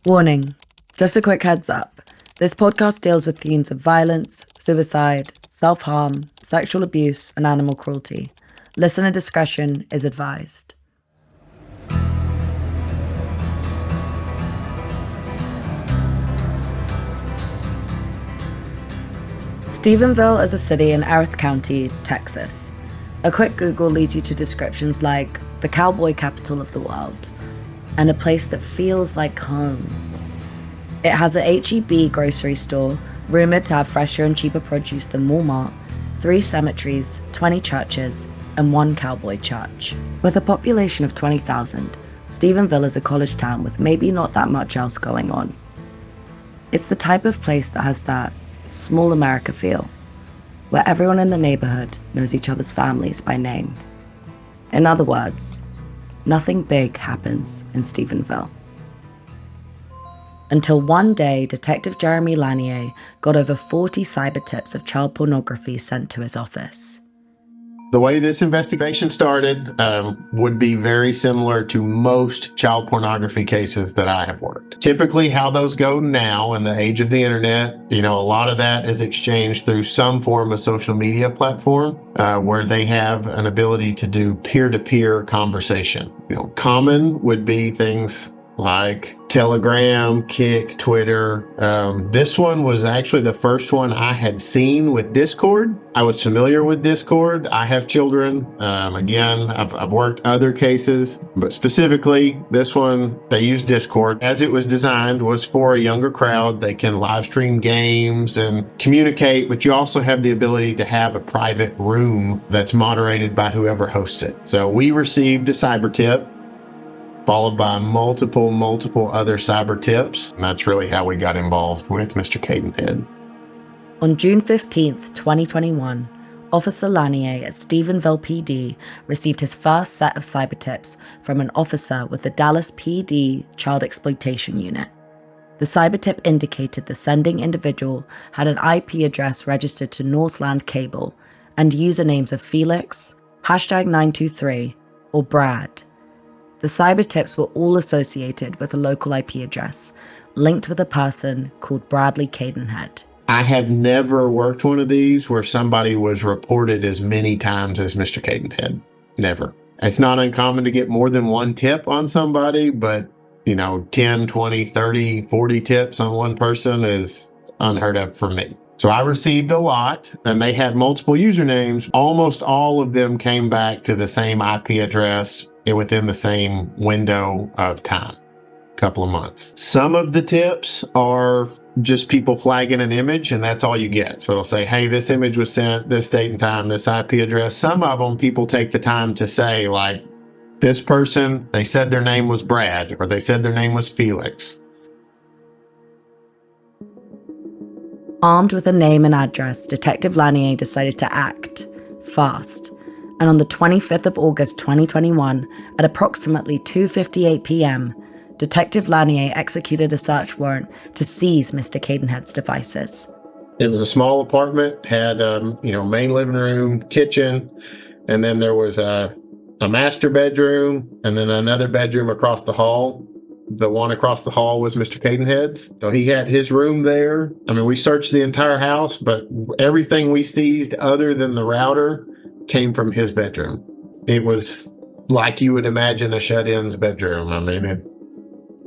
Warning, just a quick heads up. This podcast deals with themes of violence, suicide, self-harm, sexual abuse, and animal cruelty. Listener discretion is advised. Stephenville is a city in Erith County, Texas. A quick Google leads you to descriptions like the cowboy capital of the world and a place that feels like home. It has a H-E-B grocery store, rumored to have fresher and cheaper produce than Walmart, 3 cemeteries, 20 churches, and 1 cowboy church. With a population of 20,000, Stephenville is a college town with maybe not that much else going on. It's the type of place that has that small America feel, where everyone in the neighborhood knows each other's families by name. In other words, nothing big happens in Stephenville. Until one day, Detective Jeremy Lanier got over 40 cyber tips of child pornography sent to his office. The way this investigation started would be very similar to most child pornography cases that I have worked. Typically how those go now in the age of the internet, a lot of that is exchanged through some form of social media platform where they have an ability to do peer-to-peer conversation. Common would be things like Telegram, Kik, Twitter. This one was actually the first one I had seen with Discord. I was familiar with Discord. I have children. Again, I've worked other cases, but specifically this one, they use Discord. As it was designed, was for a younger crowd. They can live stream games and communicate, but you also have the ability to have a private room that's moderated by whoever hosts it. So we received a cyber tip, followed by multiple other cyber tips. And that's really how we got involved with Mr. Cadenhead. On June 15th, 2021, Officer Lanier at Stephenville PD received his first set of cyber tips from an officer with the Dallas PD Child Exploitation Unit. The cyber tip indicated the sending individual had an IP address registered to Northland Cable and usernames of Felix, #923, or Brad. The cyber tips were all associated with a local IP address, linked with a person called Bradley Cadenhead. I have never worked one of these where somebody was reported as many times as Mr. Cadenhead. Never. It's not uncommon to get more than one tip on somebody, but 10, 20, 30, 40 tips on one person is unheard of for me. So I received a lot, and they had multiple usernames. Almost all of them came back to the same IP address within the same window of time, a couple of months. Some of the tips are just people flagging an image, and that's all you get. So it'll say, hey, this image was sent this date and time, this IP address. Some of them, people take the time to say, like, this person, they said their name was Brad, or they said their name was Felix. Armed with a name and address, Detective Lanier decided to act fast. And on the 25th of August 2021, at approximately 2:58 p.m., Detective Lanier executed a search warrant to seize Mr. Cadenhead's devices. It was a small apartment, had main living room, kitchen, and then there was a master bedroom, and then another bedroom across the hall. The one across the hall was Mr. Cadenhead's. So he had his room there. We searched the entire house, but everything we seized other than the router came from his bedroom. It was like you would imagine a shut-in's bedroom. It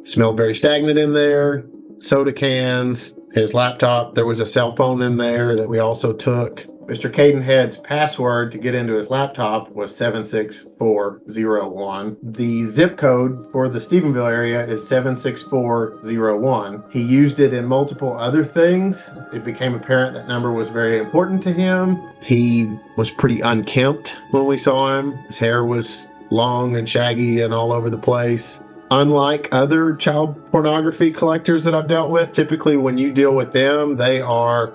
smelled very stagnant in there. Soda cans, his laptop. There was a cell phone in there that we also took. Mr. Cadenhead's password to get into his laptop was 76401. The zip code for the Stephenville area is 76401. He used it in multiple other things. It became apparent that number was very important to him. He was pretty unkempt when we saw him. His hair was long and shaggy and all over the place. Unlike other child pornography collectors that I've dealt with, typically when you deal with them, they are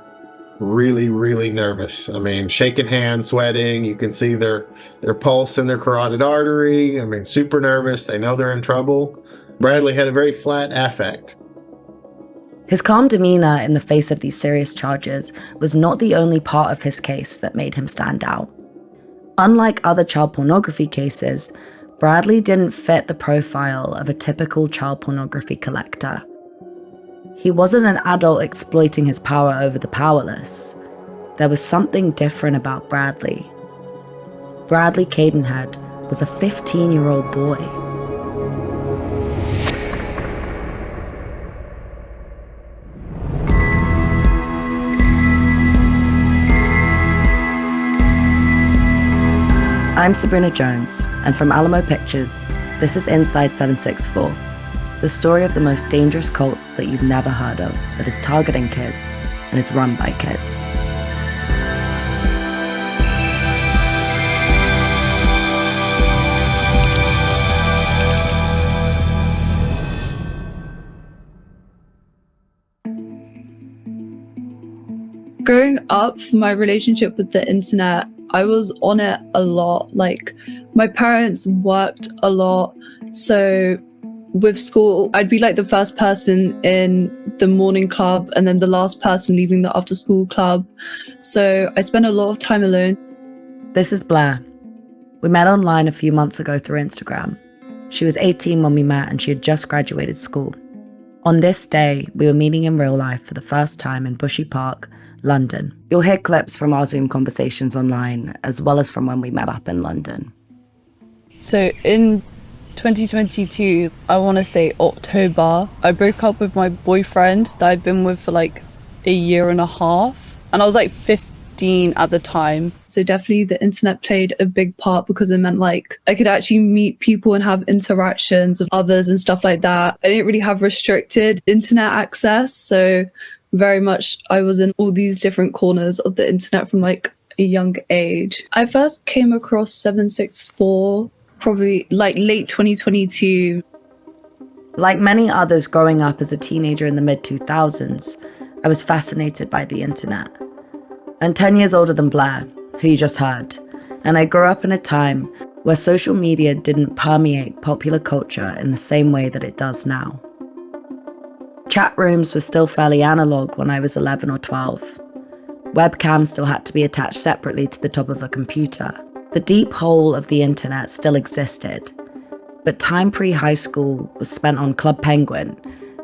really nervous. Shaking hands, sweating. You can see their pulse in their carotid artery. Super nervous. They know they're in trouble. Bradley had a very flat affect. His calm demeanor in the face of these serious charges was not the only part of his case that made him stand out. Unlike other child pornography cases, Bradley didn't fit the profile of a typical child pornography collector. He wasn't an adult exploiting his power over the powerless. There was something different about Bradley. Bradley Cadenhead was a 15-year-old boy. I'm Sabrina Jones, and from Alamo Pictures, this is Inside 764, the story of the most dangerous cult that you've never heard of that is targeting kids and is run by kids. Growing up, my relationship with the internet, I was on it a lot. Like, my parents worked a lot, so with school, I'd be like the first person in the morning club and then the last person leaving the after school club. So I spent a lot of time alone. This is Blair. We met online a few months ago through Instagram. She was 18 when we met and she had just graduated school. On this day, we were meeting in real life for the first time in Bushy Park, London. You'll hear clips from our Zoom conversations online, as well as from when we met up in London. So in 2022, I want to say October, I broke up with my boyfriend that I'd been with for like a year and a half. And I was like 15 at the time. So definitely the internet played a big part because it meant like I could actually meet people and have interactions with others and stuff like that. I didn't really have restricted internet access. So very much I was in all these different corners of the internet from like a young age. I first came across 764 probably like late 2022. Like many others growing up as a teenager in the mid-2000s, I was fascinated by the internet. I'm 10 years older than Blair, who you just heard, and I grew up in a time where social media didn't permeate popular culture in the same way that it does now. Chat rooms were still fairly analog when I was 11 or 12. Webcams still had to be attached separately to the top of a computer. The deep hole of the internet still existed, but time pre-high school was spent on Club Penguin,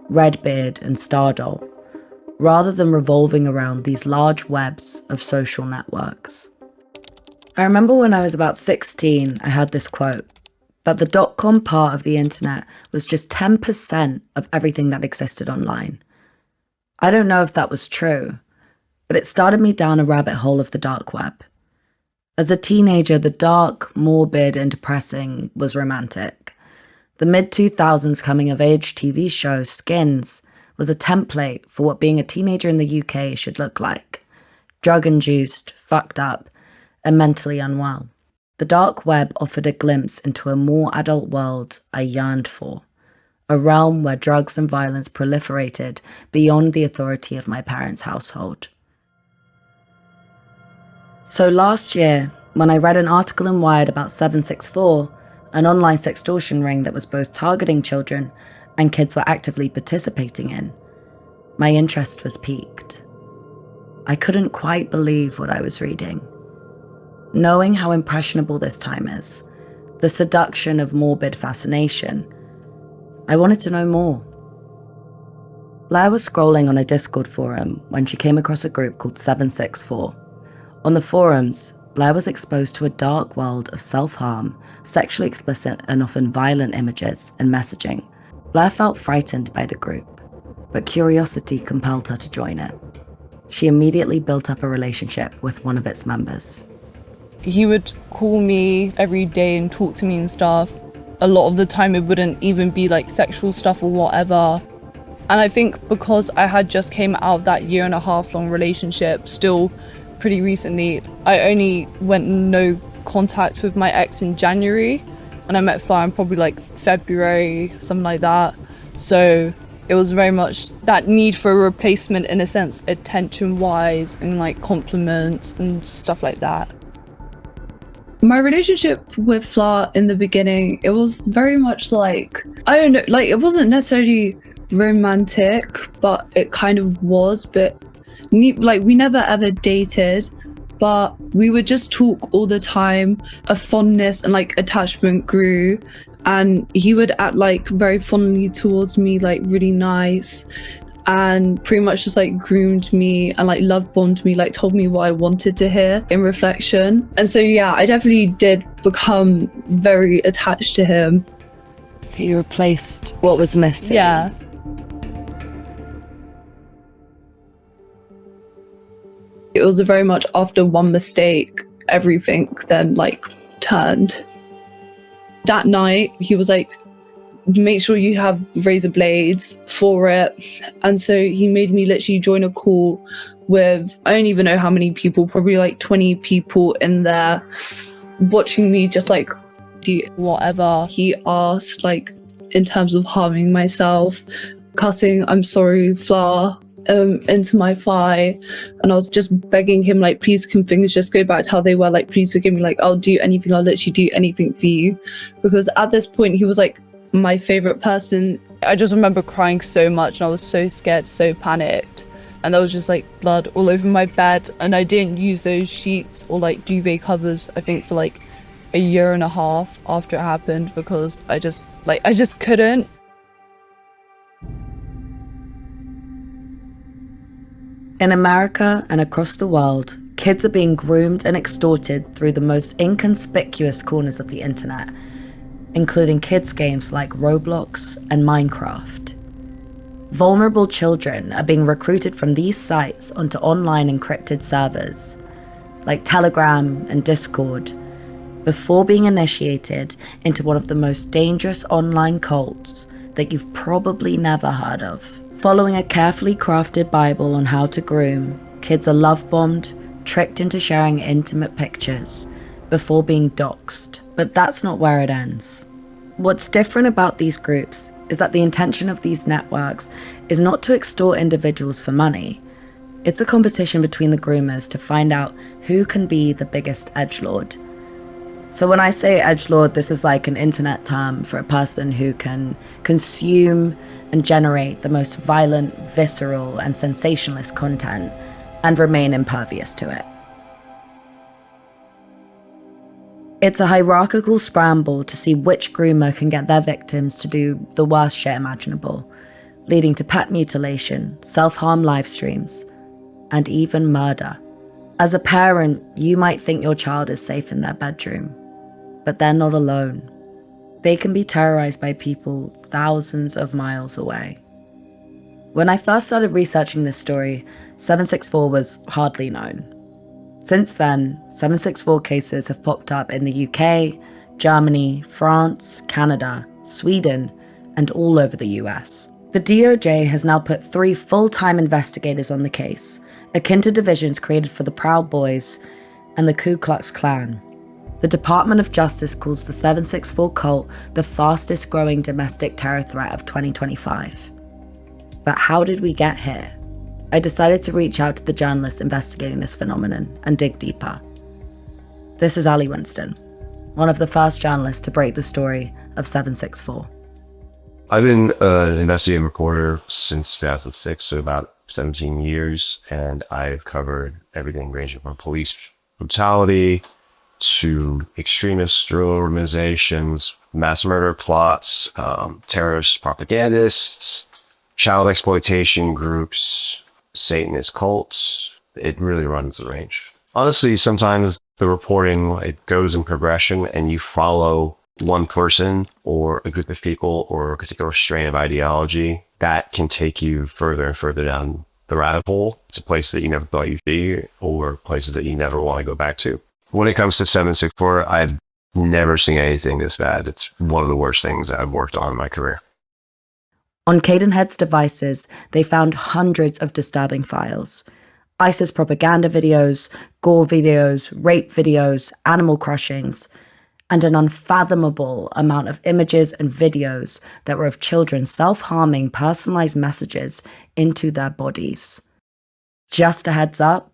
Redbeard, and Stardoll, rather than revolving around these large webs of social networks. I remember when I was about 16, I heard this quote, that the .com part of the internet was just 10% of everything that existed online. I don't know if that was true, but it started me down a rabbit hole of the dark web. As a teenager, the dark, morbid, and depressing was romantic. The mid-2000s coming-of-age TV show Skins was a template for what being a teenager in the UK should look like. Drug-induced, fucked up, and mentally unwell. The dark web offered a glimpse into a more adult world I yearned for, a realm where drugs and violence proliferated beyond the authority of my parents' household. So last year, when I read an article in Wired about 764, an online sextortion ring that was both targeting children and kids were actively participating in, my interest was piqued. I couldn't quite believe what I was reading. Knowing how impressionable this time is, the seduction of morbid fascination, I wanted to know more. Blair was scrolling on a Discord forum when she came across a group called 764. On the forums, Blair was exposed to a dark world of self-harm, sexually explicit and often violent images and messaging. Blair felt frightened by the group, but curiosity compelled her to join it. She immediately built up a relationship with one of its members. He would call me every day and talk to me and stuff. A lot of the time it wouldn't even be like sexual stuff or whatever. And I think because I had just came out of that year and a half long relationship, still pretty recently, I only went no contact with my ex in January, and I met Fly in probably like February, something like that. So it was very much that need for a replacement in a sense, attention wise and like compliments and stuff like that. My relationship with Fla in the beginning, it was very much like, I don't know, like it wasn't necessarily romantic, but it kind of was, but like we never ever dated, but we would just talk all the time. A fondness and like attachment grew, and he would act like very fondly towards me, like really nice. and pretty much just like groomed me and like love bombed me, like told me what I wanted to hear in reflection. And so yeah, I definitely did become very attached to him. He replaced what was missing. Yeah. It was very much after one mistake, everything then like turned. That night, he was like, make sure you have razor blades for it. And so he made me literally join a call with, I don't even know how many people, probably like 20 people in there watching me just like do whatever he asked, like in terms of harming myself, cutting I'm sorry flour into my thigh. And I was just begging him, like, please can things just go back to how they were, like, please forgive me, like I'll do anything, I'll literally do anything for you. Because at this point he was like my favorite person. I just remember crying so much and I was so scared, so panicked, and there was just like blood all over my bed. And I didn't use those sheets or like duvet covers, I think, for like a year and a half after it happened, because I just couldn't. In America and across the world, kids are being groomed and extorted through the most inconspicuous corners of the internet, including kids' games like Roblox and Minecraft. Vulnerable children are being recruited from these sites onto online encrypted servers, like Telegram and Discord, before being initiated into one of the most dangerous online cults that you've probably never heard of. Following a carefully crafted Bible on how to groom, kids are love-bombed, tricked into sharing intimate pictures, before being doxxed. But that's not where it ends. What's different about these groups is that the intention of these networks is not to extort individuals for money. It's a competition between the groomers to find out who can be the biggest edgelord. So when I say edgelord, this is like an internet term for a person who can consume and generate the most violent, visceral, and sensationalist content and remain impervious to it. It's a hierarchical scramble to see which groomer can get their victims to do the worst shit imaginable, leading to pet mutilation, self-harm live streams, and even murder. As a parent, you might think your child is safe in their bedroom, but they're not alone. They can be terrorized by people thousands of miles away. When I first started researching this story, 764 was hardly known. Since then, 764 cases have popped up in the UK, Germany, France, Canada, Sweden, and all over the US. The DOJ has now put 3 full-time investigators on the case, akin to divisions created for the Proud Boys and the Ku Klux Klan. The Department of Justice calls the 764 cult the fastest growing domestic terror threat of 2025. But how did we get here? I decided to reach out to the journalists investigating this phenomenon and dig deeper. This is Ali Winston, one of the first journalists to break the story of 764. I've been an investigative reporter since 2006, so about 17 years, and I've covered everything ranging from police brutality to extremist organizations, mass murder plots, terrorist propagandists, child exploitation groups, Satanist cults. It really runs the range. Honestly, sometimes the reporting, it goes in progression and you follow one person or a group of people or a particular strain of ideology that can take you further and further down the rabbit hole. It's a place that you never thought you'd be, or places that you never want to go back to. When it comes to 764, I've never seen anything this bad. It's one of the worst things I've worked on in my career. On Cadenhead's devices, they found hundreds of disturbing files. ISIS propaganda videos, gore videos, rape videos, animal crushings, and an unfathomable amount of images and videos that were of children self-harming personalized messages into their bodies. Just a heads up,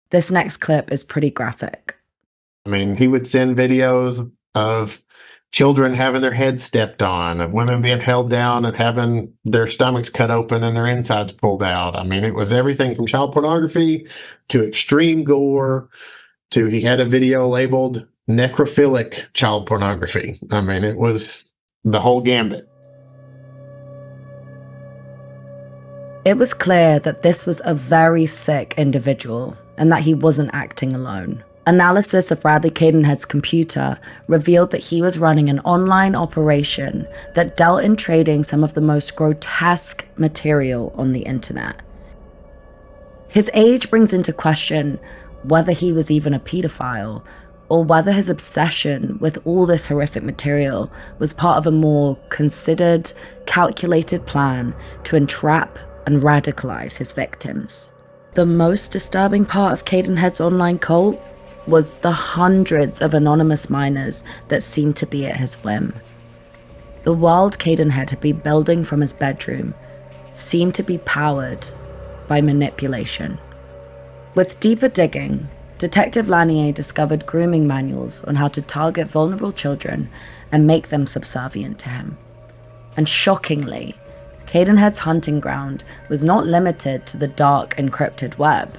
this next clip is pretty graphic. I mean, he would send videos of children having their heads stepped on, of women being held down and having their stomachs cut open and their insides pulled out. I mean, it was everything from child pornography to extreme gore to, he had a video labeled necrophilic child pornography. I mean, it was the whole gambit. It was clear that this was a very sick individual and that he wasn't acting alone. Analysis of Bradley Cadenhead's computer revealed that he was running an online operation that dealt in trading some of the most grotesque material on the internet. His age brings into question whether he was even a pedophile, or whether his obsession with all this horrific material was part of a more considered, calculated plan to entrap and radicalize his victims. The most disturbing part of Cadenhead's online cult was the hundreds of anonymous minors that seemed to be at his whim. The world Cadenhead had been building from his bedroom seemed to be powered by manipulation. With deeper digging, Detective Lanier discovered grooming manuals on how to target vulnerable children and make them subservient to him. And shockingly, Cadenhead's hunting ground was not limited to the dark, encrypted web.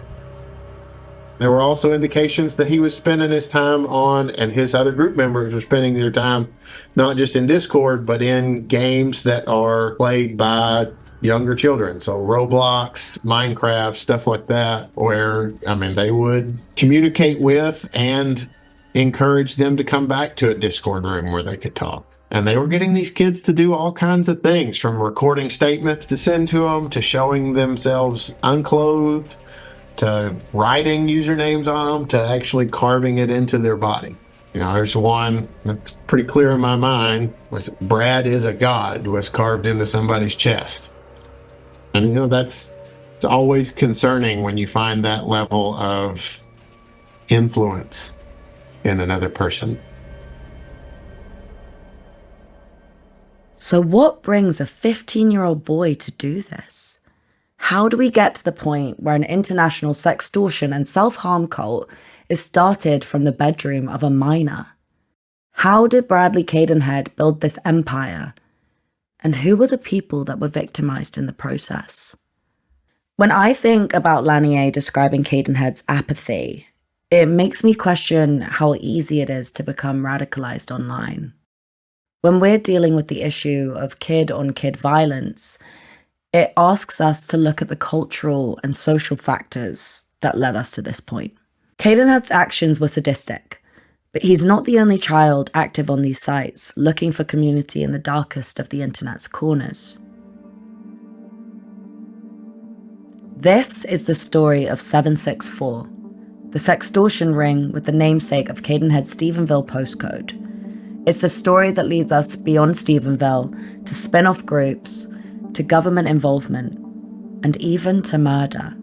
There were also indications that he was spending his time on, and his other group members were spending their time not just in Discord, but in games that are played by younger children. So Roblox, Minecraft, stuff like that, where, they would communicate with and encourage them to come back to a Discord room where they could talk. And they were getting these kids to do all kinds of things, from recording statements to send to them, to showing themselves unclothed, to writing usernames on them, to actually carving it into their body. There's one that's pretty clear in my mind, was Brad is a god, was carved into somebody's chest. And it's always concerning when you find that level of influence in another person. So what brings a 15-year-old boy to do this? How do we get to the point where an international sextortion and self-harm cult is started from the bedroom of a minor? How did Bradley Cadenhead build this empire? And who were the people that were victimized in the process? When I think about Lanier describing Cadenhead's apathy, it makes me question how easy it is to become radicalized online. When we're dealing with the issue of kid-on-kid violence, it asks us to look at the cultural and social factors that led us to this point. Cadenhead's actions were sadistic, but he's not the only child active on these sites looking for community in the darkest of the internet's corners. This is the story of 764, the sextortion ring with the namesake of Cadenhead's Stephenville postcode. It's the story that leads us beyond Stephenville to spin-off groups, to government involvement, and even to murder.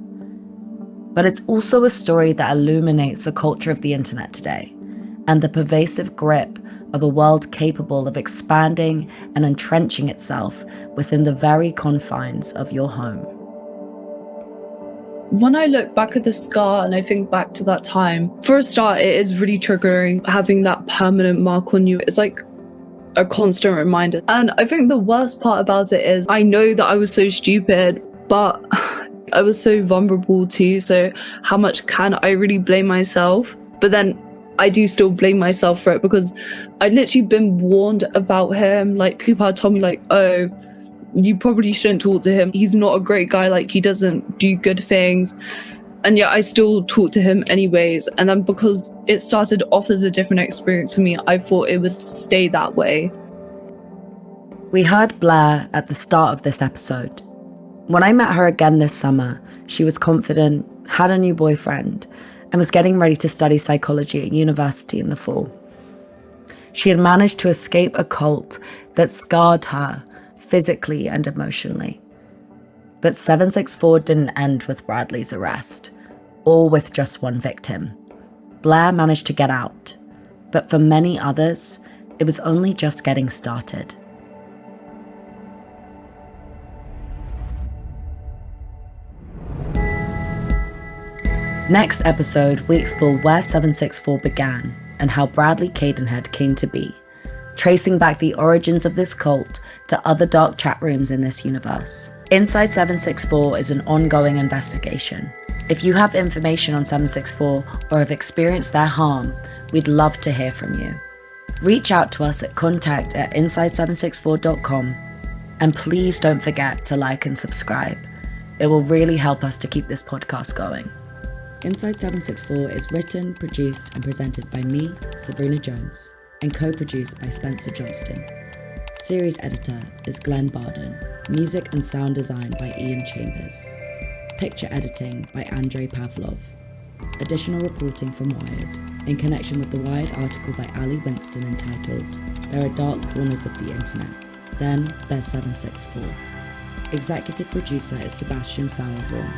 But it's also a story that illuminates the culture of the internet today and the pervasive grip of a world capable of expanding and entrenching itself within the very confines of your home. When I look back at the scar and I think back to that time, for a start, it is really triggering having that permanent mark on you. It's like a constant reminder. And I think the worst part about it is I know that I was so stupid, but I was so vulnerable too. So how much can I really blame myself? But then I do still blame myself for it, because I'd literally been warned about him. Like, people had told me, like, oh, you probably shouldn't talk to him. He's not a great guy. Like, he doesn't do good things. And yet I still talk to him anyways. And then because it started off as a different experience for me, I thought it would stay that way. We heard Blair at the start of this episode. When I met her again this summer, she was confident, had a new boyfriend, and was getting ready to study psychology at university in the fall. She had managed to escape a cult that scarred her physically and emotionally. But 764 didn't end with Bradley's arrest, or with just one victim. Blair managed to get out, but for many others, it was only just getting started. Next episode, we explore where 764 began and how Bradley Cadenhead came to be, tracing back the origins of this cult to other dark chat rooms in this universe. Inside 764 is an ongoing investigation. If you have information on 764 or have experienced their harm, we'd love to hear from you. Reach out to us at contact@inside764.com, and please don't forget to like and subscribe. It will really help us to keep this podcast going. Inside 764 is written, produced, and presented by me, Sabrina Jones, and co-produced by Spencer Johnston. Series editor is Glenn Barden. Music and sound design by Ian Chambers. Picture editing by Andrei Pavlov. Additional reporting from Wired, in connection with the Wired article by Ali Winston entitled, "There are Dark Corners of the Internet. Then there's 764. Executive producer is Sebastian Sauerborn.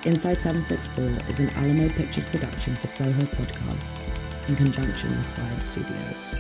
Inside 764 is an Alamo Pictures production for Soho Podcasts, in conjunction with Wired Studios.